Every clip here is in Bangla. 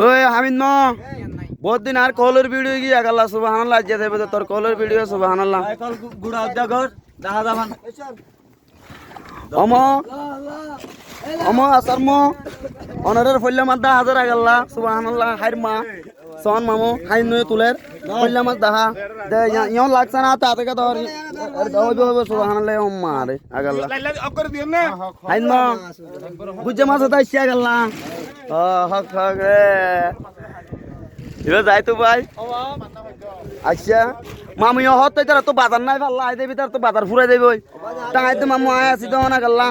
ওই হামিদ ন বহুত দিন আর কলের ভিডিও গিয়া গেল সুবহানাল্লাহ যে দেবে তোর কলের ভিডিও সুবহানাল্লাহ অম অম আসার মো অনারের ফল্লা মাদ্দা হাজার আগাল্লা সুবহানাল্লাহ হাইর মা সন মামু হাই নয় তুলের ফল্লা মাছ দাহা দে ইয়ন লাগছে না তাতে কা ধর হইবে হইবে সুবহানাল্লাহ অম্মা আরে আগাল্লা হাই ন গুজে মাছ হতা ইচ্ছা আগাল্লা হক হক রে এবার যাই তো ভাই আচ্ছা মামু হত তার তো বাজার নাই ভাল্লা আই দেবি তার তো বাজার ফুরাই দেবি ওই টাঙাই তো মামু আয় আছি তো না গাল্লা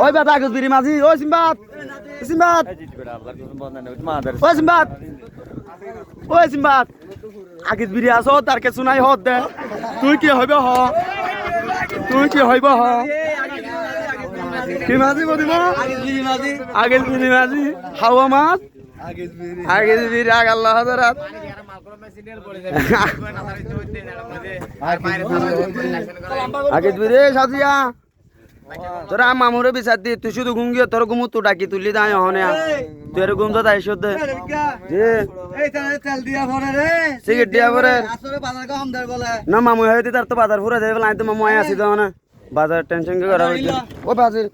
ওই বেটা আগত বিরি মাঝি ওই সিম্বাত সিম্বাত ওই সিম্বাত ওই সিম্বাত আগত বিরি আসো তার কে শুনাই হত দে তুই কি হইব হ তুই কি হইব হ কি মাঝি বদিব আগত বিরি মাঝি হাওয়া মাছ আগত বিরি আগাল্লাহ হযরত আগত বিরি সাজিয়া তোরা মামুরে বিচার দি তুই শুধু ঘুম গিয়ে তোর ঘুমু তো ডাকি তুলি দাই হনে তোর ঘুম তো তাই শুদ্ধ জি এই তেল দিয়া ভরে রে সিগারেট দিয়া ভরে আসলে বাজার কম দর বলে না মামু হইতে তার তো বাজার পুরো দেবে নাই তো মামু আই আসি দাও না বাজার টেনশন কে করা হইছে ও বাজার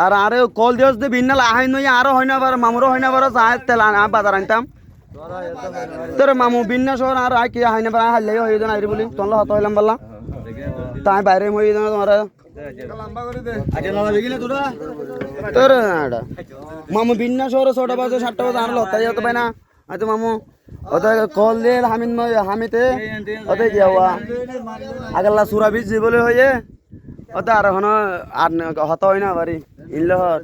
আর আরে কল দিওস দে বিন্নাল আহাই নই আরো হইনা বার মামুরো হইনা বার চাই তেল আনা বাজার আনতাম তোর মামু বিন্না শহর আর আই কি হাইনা বার হাইলে হই না আইরি বলি তোলা হত হইলাম বললা তাই বাইরে মই না তোমার তোর মামু বিন্না শহর 6টা বাজে 7টা বাজে আনলো তাই তো ভাই না আজ মামু ওটা কল দিয়ে হামিদ নয় হামিতে ওতে কি হওয়া আগলা সুরা বীজ বলে হয়ে ওটা আর হন আর হত হয় না বাড়ি ইনলহর